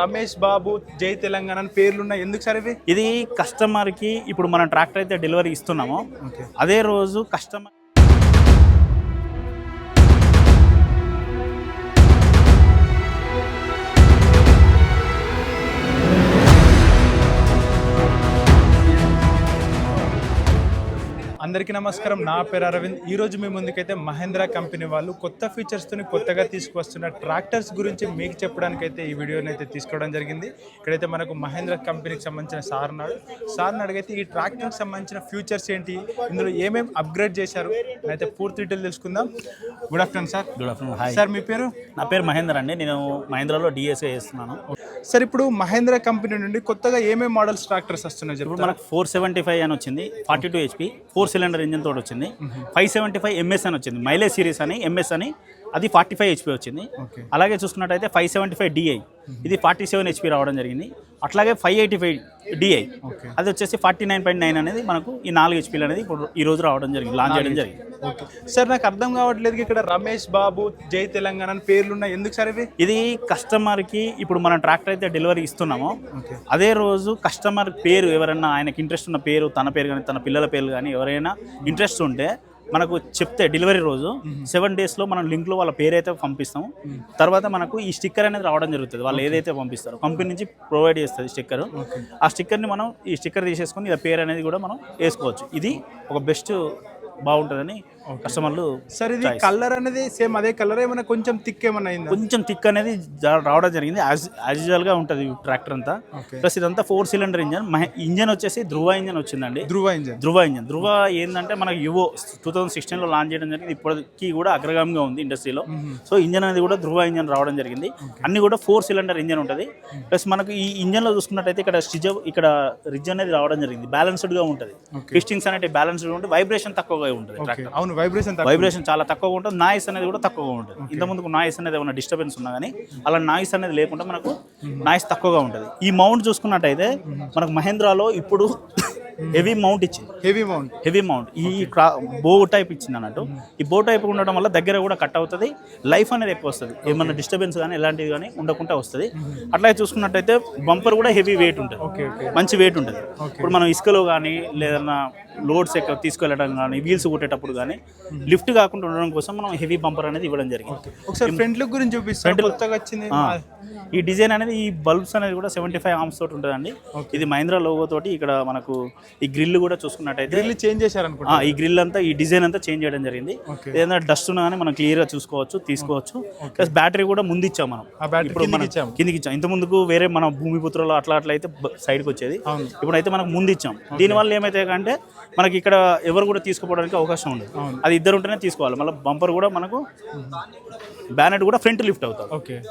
రమేష్ బాబు జై తెలంగాణ అని పేర్లున్నాయి ఎందుకు సార్ ఇవి? ఇది కస్టమర్కి ఇప్పుడు మనం ట్రాక్టర్ అయితే డెలివరీ ఇస్తున్నామో అదే రోజు కస్టమర్ అందరికీ నమస్కారం. నా పేరు అరవింద్. ఈరోజు మీ ముందుకైతే మహేంద్ర కంపెనీ వాళ్ళు కొత్త ఫీచర్స్తో కొత్తగా తీసుకువస్తున్న ట్రాక్టర్స్ గురించి మీకు చెప్పడానికైతే ఈ వీడియోని అయితే తీసుకోవడం జరిగింది. ఇక్కడైతే మనకు మహేంద్ర కంపెనీకి సంబంధించిన సార్ని అడిగితే ఈ ట్రాక్టర్కి సంబంధించిన ఫ్యూచర్స్ ఏంటి, ఇందులో ఏమేమి అప్గ్రేడ్ చేశారు అయితే పూర్తి డీటెయిల్ తెలుసుకుందాం. Good afternoon sir. Good afternoon. Hi sir, మీ పేరు? నా పేరు మహేంద్ర అండి. నేను మహేంద్రలో డిఎస్ఏ చేస్తున్నాను. సార్, ఇప్పుడు మహేంద్ర కంపెనీ నుండి కొత్తగా ఏమేమి మోడల్స్ ట్రాక్టర్స్ వస్తున్నాయి? ఇప్పుడు మనకు 475 అని వచ్చింది, 42 HP 4 సిలిండర్ ఇంజిన్ తోటి వచ్చింది. 575 MS అని వచ్చింది, మైలేజ్ సిరీస్ అని MS అని, అది 45 HP వచ్చింది. అలాగే చూసుకున్నట్టయితే 575 DI ఇది 47 HP రావడం జరిగింది. అట్లాగే 585 DI అది వచ్చేసి 49.9 అనేది మనకు ఈ 4 HP అనేది ఇప్పుడు ఈ రోజు రావడం జరిగింది, లాంచ్ చేయడం జరిగింది. సార్, నాకు అర్థం కావట్లేదు, ఇక్కడ రమేష్ బాబు జై తెలంగాణ అని పేర్లున్నాయి ఎందుకు సార్ ఇవి? ఇది కస్టమర్కి ఇప్పుడు మనం ట్రాక్టర్ అయితే డెలివరీ ఇస్తున్నామో అదే రోజు కస్టమర్ పేరు ఎవరైనా ఆయనకి ఇంట్రెస్ట్ ఉన్న పేరు, తన పేరు కానీ తన పిల్లల పేరు కానీ ఎవరైనా ఇంట్రెస్ట్ ఉంటే మనకు చెప్తే డెలివరీ రోజు 7 daysలో మనం లింక్లో వాళ్ళ పేరు అయితే పంపిస్తాము. తర్వాత మనకు ఈ స్టిక్కర్ అనేది రావడం జరుగుతుంది. వాళ్ళు ఏదైతే పంపిస్తారో కంపెనీ నుంచి ప్రొవైడ్ చేస్తుంది స్టిక్కర్. ఆ స్టిక్కర్ని మనం ఈ స్టిక్కర్ తీసేసుకొని ఇలా పేరు అనేది కూడా మనం వేసుకోవచ్చు. ఇది ఒక బెస్ట్ బాగుంటుందని కస్టమర్లు. సార్, ఇది కలర్ అనేది సేమ్ అదే కలర్, ఏమైనా కొంచెం థిక్ ఏమన్నా అయిందా? కొంచెం థిక్ అనేది రావడం జరిగింది. యాజ్ యూజువల్గా ఉంటుంది ట్రాక్టర్ అంతా. ప్లస్ ఇదంతా 4 సిలిండర్ ఇంజన్. ఇంజన్ వచ్చేసి ధృవ ఇంజన్ వచ్చిందండి. ధృవ ఏంటంటే మనకి యువో 2016లో లాంచ్ చేయడం జరిగింది. ఇప్పటికీ కూడా అగ్రగామిగా ఉంది ఇండస్ట్రీలో. సో ఇంజన్ అనేది కూడా ధృవ ఇంజన్ రావడం జరిగింది. అన్ని కూడా 4 సిలిండర్ ఇంజన్ ఉంటుంది. ప్లస్ మనకు ఈ ఇంజన్లో చూసుకున్నట్టయితే ఇక్కడ రిజ్ అనేది రావడం జరిగింది. బ్యాలెన్స్డ్గా ఉంటుంది. పిస్టింగ్స్ అనేవి బ్యాలెన్స్డ్గా ఉంటుంది. వైబ్రేషన్ తక్కువగా ఉంటుంది ట్రాక్టర్. అవును, వైబ్రేషన్ చాలా తక్కువగా ఉంటుంది. నాయిస్ అనేది కూడా తక్కువగా ఉంటుంది. ఇంతకుముందుకు నాయిస్ అనేది ఏమైనా డిస్టర్బెన్స్ ఉన్నా కానీ అలా నాయిస్ అనేది లేకుండా మనకు నాయిస్ తక్కువగా ఉంటుంది. ఈ మౌంట్ చూసుకున్నట్టయితే మనకు మహేంద్రాలో ఇప్పుడు హెవీ మౌంట్ ఇచ్చింది. హెవీ మౌంట్ ఈ బో టైప్ ఇచ్చింది అన్నట్టు. ఈ బో టైప్ ఉండడం వల్ల దగ్గర కూడా కట్ అవుతుంది. లైఫ్ అనేది ఎక్కువ వస్తుంది. ఏమన్నా డిస్టర్బెన్స్ కానీ ఎలాంటివి కానీ ఉండకుండా వస్తుంది. అట్లాగే చూసుకున్నట్టయితే బంపర్ కూడా హెవీ వెయిట్ ఉంటుంది, మంచి వెయిట్ ఉంటుంది. ఇప్పుడు మనం ఇసుకలో కానీ లేదన్నా లోడ్స్ ఎక్కువ తీసుకెళ్ళడం కానీ వీల్స్ కొట్టేటప్పుడు కానీ లిఫ్ట్ కాకుండా ఉండడం కోసం మనం హెవీ బంపర్ అనేది ఇవ్వడం జరిగింది. ఒకసారి ఫ్రంట్ లుక్ గురించి చూపిస్తాను. ఈ డిజైన్ అనేది ఈ బల్బ్స్ అనేది కూడా 75 amps తోటి ఉంటుందండి. ఇది మహీంద్రా లోగో తోటి. ఇక్కడ మనకు ఈ గ్రిల్ కూడా చూసుకున్నట్టయితే చేంజ్ చేశారనుకుంటా. ఈ గ్రిల్ అంతా ఈ డిజైన్ అంతా చేంజ్ చేయడం జరిగింది. ఏదైనా డస్ట్ ఉన్నా కానీ మనం క్లియర్ గా తీసుకోవచ్చు. ప్లస్ బ్యాటరీ కూడా ముందు ఇచ్చాం మనం. ఇప్పుడు మనం కిందికి ఇచ్చాం. ఇంత ముందుకు వేరే మన భూమిపుత్రలో అట్లా అయితే సైడ్కి వచ్చేది. ఇప్పుడైతే మనకు ముందు ఇచ్చాం. దీనివల్ల ఏమైతే అంటే మనకి ఇక్కడ ఎవరు కూడా తీసుకుపోవడానికి అవకాశం ఉండదు. అది ఇద్దరు ఉంటేనే తీసుకోవాలి. మళ్ళీ బంపర్ కూడా మనకు బ్యానెట్ కూడా ఫ్రంట్ లిఫ్ట్ అవుతుంది.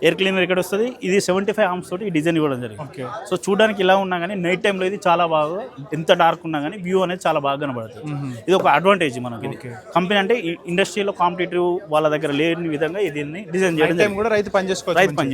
ఎయిర్ క్లీనర్ ఇక్కడ వస్తుంది. ఇది 75 amps తోటి ఈ డిజైన్ ఇవ్వడం జరిగింది. సో చూడడానికి ఇలా ఉన్నా కానీ నైట్ టైంలో ఇది చాలా బాగా, ఎంత డార్క్ ఉన్నా కానీ వ్యూ అనేది చాలా బాగా కనబడుతుంది. ఇది ఒక అడ్వాంటేజ్ మనకి. ఇది కంపెనీ అంటే ఇండస్ట్రీలో కాంపిటేటివ్ వాళ్ళ దగ్గర లేని విధంగా దీన్ని డిజైన్ చేయడం కూడా రైతు పని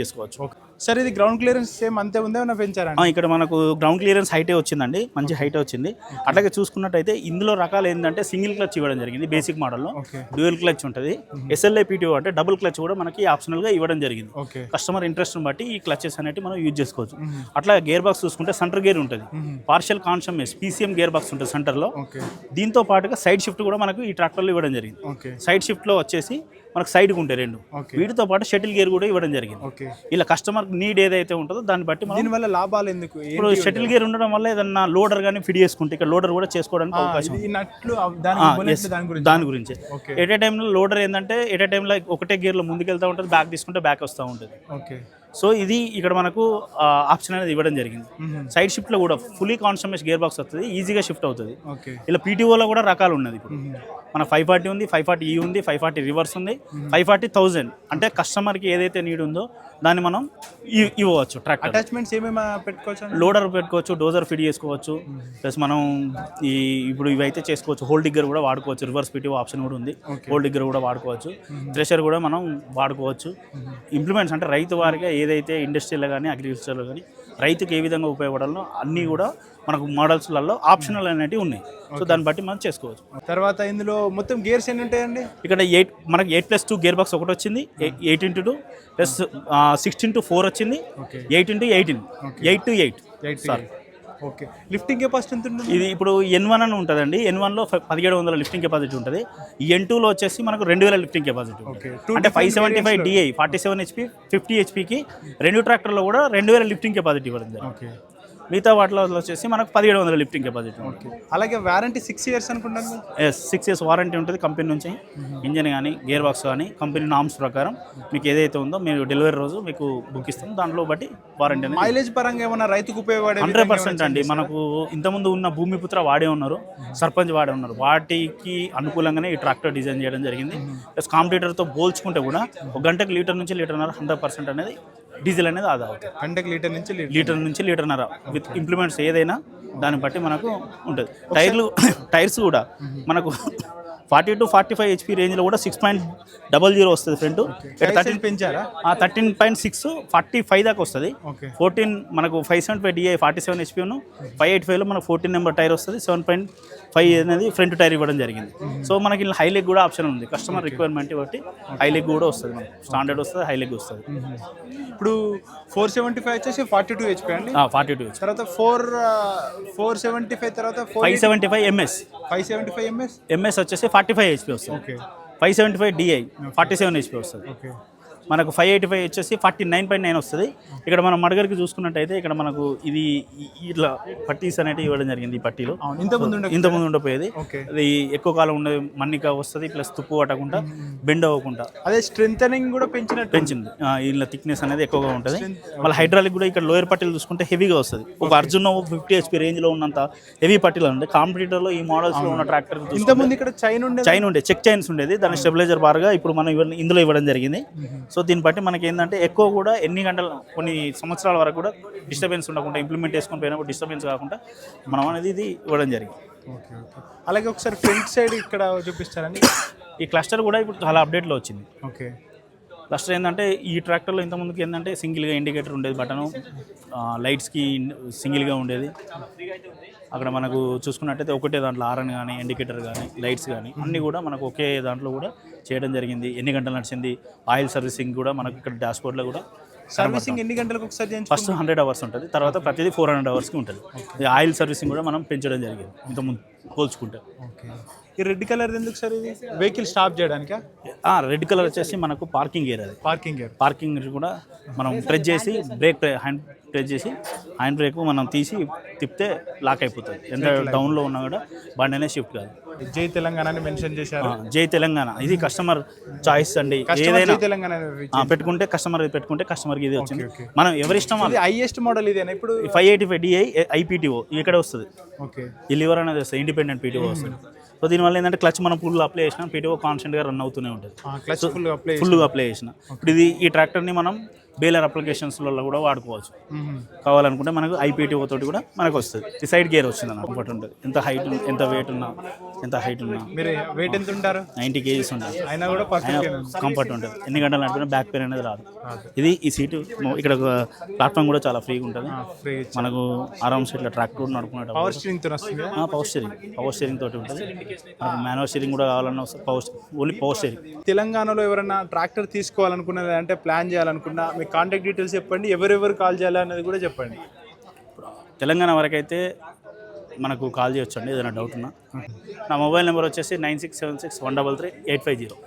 చేసుకోవచ్చు. సార్, ఇది గ్రౌండ్ క్లియరెన్స్ సేమ్ అంతే ఉందా పెంచారా? ఇక్కడ మనకు గ్రౌండ్ క్లియరెన్స్ హైటే వచ్చిందండి, మంచి హైటే వచ్చింది. అట్లాగే చూసుకున్నట్టయితే ఇందులో రకాలు ఏంటంటే సింగిల్ క్లచ్ ఇవ్వడం జరిగింది. బేసిక్ మోడల్లో డ్యూయల్ క్లచ్ ఉంటుంది. SLA PTO అంటే డబుల్ క్లచ్ కూడా మనకి ఆప్షనల్ గా ఇవ్వడం జరిగింది. కస్టమర్ ఇంట్రెస్ట్ బట్టి ఈ క్లచెస్ అనేవి మనం యూజ్ చేసుకోవచ్చు. అట్లా గేర్ బాక్స్ చూసుకుంటే సెంటర్ గేర్ ఉంటుంది. Partial conscience PCM gear box ఉంటుంది సెంటర్ లో. దీంతో పాటుగా సైడ్ షిఫ్ట్ కూడా మనకు ఈ ట్రాక్టర్ లో ఇవ్వడం జరిగింది. సైడ్ షిఫ్ట్ లో వచ్చేసి మనకు సైడ్కి ఉంటాయి 2. వీటితో పాటు షటిల్ గేర్ కూడా ఇవ్వడం జరిగింది. ఇలా కస్టమర్ నీడ్ ఏదైతే ఉంటుందో దాన్ని బట్టి దీనివల్ల లాభాలు ఎందుకు? ఇప్పుడు షటిల్ గేర్ ఉండడం వల్ల ఏదన్నా లోడర్ కానీ ఫిట్ చేసుకుంటే ఇక్కడ లోడర్ కూడా చేసుకోవడానికి అవకాశం. దాని గురించి ఎట్ ఏ టైంలో లోడర్ ఏంటంటే ఎట్ ఏ టైంలో ఒకటే గేర్లో ముందుకెళ్తూ ఉంటుంది, బ్యాక్ తీసుకుంటే బ్యాక్ వస్తూ ఉంటుంది. సో ఇది ఇక్కడ మనకు ఆప్షన్ అనేది ఇవ్వడం జరిగింది. సైడ్ షిఫ్ట్ లో కూడా ఫుల్లీ కాన్స్టమస్ గేర్ బాక్స్ వస్తుంది, ఈజీగా షిఫ్ట్ అవుతుంది. ఇలా PTOలో కూడా రకాలు ఉన్నది. ఇప్పుడు మన 540 ఉంది, 540E ఉంది, 540 రివర్స్ ఉంది, 540,000 అంటే కస్టమర్కి ఏదైతే నీడ్ ఉందో దాన్ని మనం ఇవ్వచ్చు. ట్రాక్ అటాచ్మెంట్స్ ఏమేమి పెట్టుకోవచ్చు? లోడర్ పెట్టుకోవచ్చు, డోజర్ ఫిట్ చేసుకోవచ్చు. ప్లస్ మనం ఇప్పుడు ఇవైతే చేసుకోవచ్చు. హోల్ డిగ్గర్ కూడా వాడుకోవచ్చు. రివర్స్ PTO ఆప్షన్ కూడా ఉంది. హోల్ డిగ్గర్ కూడా వాడుకోవచ్చు. థ్రెషర్ కూడా మనం వాడుకోవచ్చు. ఇంప్లిమెంట్స్ అంటే రైతు వారిగా ఏదైతే ఇండస్ట్రీలో కానీ అగ్రికల్చర్లో కానీ రైతుకి ఏ విధంగా ఉపయోగపడాలో అన్నీ కూడా మనకు మోడల్స్లలో ఆప్షనల్ అనేటివి ఉన్నాయి. సో దాన్ని బట్టి మనం చేసుకోవచ్చు. తర్వాత ఇందులో మొత్తం గేర్స్ ఎన్ని ఉంటాయండి? ఇక్కడ మనకి 8+2 గేర్ బాక్స్ ఒకటి వచ్చింది, 8x2 ప్లస్ 16x4 వచ్చింది, 8x18, 8x8 sorry. Okay, lifting capacity ఎంత ఉంటుంది? ఇది ఇప్పుడు N1 అని ఉంటుందండి. N1లో 1700 లిఫ్టింగ్ కెపాసిటీ ఉంటుంది. ఈ N2లో వచ్చేసి మనకు 2000 లిఫ్టింగ్ కెపాసిటీ ఉంటుంది. అంటే 575 DI 47 HP 50 HPకి రెండు ట్రాక్టర్లో కూడా 2000 లిఫ్టింగ్ కెపాసిటీ ఇవ్వడం. ఓకే, మిగతా వాటిలో వచ్చేసి మనకు 1700 లిఫ్టింగ్ కెపాసిటీ. ఓకే, అలాగే వారంటీ 6 years అనుకుంటాను. 6 years వారంటీ ఉంటుంది కంపెనీ నుంచి. ఇంజన్ కానీ గేర్ బాక్స్ కానీ కంపెనీ నామ్స్ ప్రకారం మీకు ఏదైతే ఉందో మీరు డెలివరీ రోజు మీకు బుక్ ఇస్తాం. దాంట్లో బట్టి వారంటీ అనేది. మైలేజ్ పరంగా ఏమన్నా రైతుకు ఉపయోగపడే 100% అండి. మనకు ఇంతకుముందు ఉన్న భూమిపుత్ర వాడే ఉన్నారు, సర్పంచ్ వాడే ఉన్నారు. వాటికి అనుకూలంగానే ఈ ట్రాక్టర్ డిజైన్ చేయడం జరిగింది. ప్లస్ కాంపిటీటర్తో పోల్చుకుంటే కూడా ఒక గంటకు లీటర్ నుంచి లీటర్న్నర 100% అనేది డీజిల్ అనేది ఆదా అవుతుంది. గంటకు లీటర్ నుంచి లీటర్న్నర విత్ ఇంప్లిమెంట్స్ ఏదైనా దాన్ని బట్టి మనకు ఉంటుంది. టైర్స్ కూడా మనకు 40 to 45 HP రేంజ్లో కూడా 6.00 వస్తుంది ఫ్రంట్. 13 పెంచారా? 13.6 45 దాకా వస్తుంది. 14 మనకు 575 DI 47 HP 585లో మనకు 14 నెంబర్ టైర్ వస్తుంది. 7.5 అనేది ఫ్రంట్ టైర్ ఇవ్వడం జరిగింది. సో మనకి హై లెగ్ కూడా ఆప్షన్ ఉంది. కస్టమర్ రిక్వైర్మెంట్ బట్టి హై లెగ్ కూడా వస్తుంది, మనకు స్టాండర్డ్ వస్తుంది, హై లెగ్ వస్తుంది. ఇప్పుడు 475 వచ్చేసి 42 HP అండి. 42 HP తర్వాత 475 తర్వాత 575 MS 575 MS వచ్చేసి 45 HP వస్తుంది. ఓకే, 575 DI 47 HP వస్తుంది. ఓకే, మనకు 585 వచ్చేసి 49.9 వస్తుంది. ఇక్కడ మనం మడగరికి చూసుకున్నట్టయితే ఇక్కడ మనకు ఇది ఇట్లా పట్టీస్ అనేవి ఇవ్వడం జరిగింది. ఈ పట్టీలో ఇంతకుముందు ఉండపోయేది. అది ఎక్కువ కాలం ఉండే మన్నిక వస్తుంది, ప్లస్ తుప్పు పట్టకుండా బెండ్ అవ్వకుండా అదే స్ట్రెంథనింగ్ కూడా పెంచింది. ఇలా థిక్నెస్ అనేది ఎక్కువగా ఉంటుంది. మళ్ళీ హైడ్రాలిక్ కూడా ఇక్కడ లోయర్ పట్టీలు చూసుకుంటే హెవీగా వస్తుంది. ఒక అర్జున్ 50 HP రేంజ్లో ఉన్నంత హెవీ పట్టీలు ఉంది. కాంపిటీటర్లో ఈ మోడల్స్లో ఉన్న ట్రాక్టర్ ఇంతకుముందు ఇక్కడ చైన్ ఉండే చెక్ చైన్స్ ఉండేది. దాని స్టెబిలైజర్ బార్గా ఇప్పుడు మనం ఇందులో ఇవ్వడం జరిగింది. సో దీన్ని బట్టి మనకి ఏంటంటే ఎక్కువ కూడా ఎన్ని గంటలు కొన్ని సంవత్సరాల వరకు కూడా డిస్టర్బెన్స్ ఉండకుండా ఇంప్లిమెంట్ చేసుకొని పోయినప్పుడు డిస్టర్బెన్స్ కాకుండా మనం అనేది ఇది ఇవ్వడం జరిగింది. Okay, okay. అలాగే ఒకసారి ఫ్రంట్ సైడ్ ఇక్కడ చూపిస్తారండి. ఈ క్లస్టర్ కూడా ఇప్పుడు చాలా అప్డేట్లో వచ్చింది. ఓకే, క్లస్టర్ ఏంటంటే ఈ ట్రాక్టర్లో ఇంతకుముందుకు ఏంటంటే సింగిల్గా ఇండికేటర్ ఉండేది, బటను లైట్స్కి సింగిల్గా ఉండేది. అక్కడ మనకు చూసుకున్నట్టయితే ఒకటే దాంట్లో ఆరన్ కానీ ఇండికేటర్ కానీ లైట్స్ కానీ అన్నీ కూడా మనకు ఒకే దాంట్లో కూడా చేయడం జరిగింది. ఎన్ని గంటలు నడిచింది, ఆయిల్ సర్వీసింగ్ కూడా మనకు ఇక్కడ డాష్బోర్డ్లో కూడా. సర్వీసింగ్ ఎన్ని గంటలకు ఒకసారి? ఫస్ట్ 100 hours ఉంటుంది, తర్వాత ప్రతిదీ 400 hours ఉంటుంది. ఆయిల్ సర్వీసింగ్ కూడా మనం పెంచడం జరిగింది ఇంతకుముందు పోల్చుకుంటే. ఓకే, ఈ రెడ్ కలర్ ఎందుకు సార్? ఇది వెహికల్ స్టాప్ చేయడానికా? రెడ్ కలర్ వచ్చేసి మనకు పార్కింగ్ గేర్. అది పార్కింగ్ కూడా మనం ప్రెస్ చేసి హ్యాండ్ ప్రెస్ చేసి హ్యాండ్ బ్రేక్ మనం తీసి తిప్పితే లాక్ అయిపోతుంది. ఎంత డౌన్లో ఉన్నా కూడా బండి అనేది షిఫ్ట్ కాదు. జై తెలంగాణ మెన్షన్ చేశారు. జై తెలంగాణ ఇది కస్టమర్ చాయిస్ అండి. ఏదైనా పెట్టుకుంటే కస్టమర్కి ఇది వచ్చింది. మనం ఎవరిష్టం. హైయెస్ట్ మోడల్ ఇదేనా ఇప్పుడు? 585 DI IPTO ఇక్కడ వస్తుంది. ఓకే, ఈ లివర్ అనేది వస్తుంది, ఇండిపెండెంట్ PTO వస్తుంది. సో దీనివల్ల ఏంటంటే క్లచ్ మనం ఫుల్ అప్లై చేసినా PTO కాన్స్టెంట్గా రన్ అవుతూనే ఉంటుంది. ఫుల్గా అప్లై చేసిన ఇప్పుడు ఈ ట్రాక్టర్ని మనం బేలర్ అప్లికేషన్స్లలో కూడా వాడుకోవచ్చు. కావాలనుకుంటే మనకు IPTO తోటి కూడా మనకు వస్తుంది. ఈ సైడ్ గేర్ వచ్చింది అన్న కంఫర్ట్ ఉంటుంది. ఎంత హైట్ ఎంత హైట్ ఉన్నా మీరు వెయిట్ ఎంత ఉంటారు? 90 kgs ఉంటుంది. అయినా కూడా కంఫర్ట్ ఉంటుంది. ఎన్ని గంటలు నడిపినా బ్యాక్ పెయిన్ అనేది రాదు. ఇది ఈ సీటు ఇక్కడ ప్లాట్ఫామ్ కూడా చాలా ఫ్రీగా ఉంటుంది. మనకు ఆరామ్ సీట్లో ట్రాక్టర్ నడుపుకున్నట్టు పవర్ స్టీరింగ్ తోటి ఉంటుంది. మనకు మాన్యువల్ స్టీరింగ్ కూడా కావాలన్నా ఓన్లీ పవర్ స్టీరింగ్. తెలంగాణలో ఎవరైనా ట్రాక్టర్ తీసుకోవాలనుకున్నది అంటే ప్లాన్ చేయాలనుకున్నా మీ కాంటాక్ట్ డీటెయిల్స్ చెప్పండి, ఎవరెవరు కాల్ చేయాలనేది కూడా చెప్పండి. తెలంగాణ వరకు అయితే మనకు కాల్ చేయొచ్చు అండి ఏదైనా డౌట్ ఉన్నా. నా మొబైల్ నెంబర్ వచ్చేసి 9676 133 850.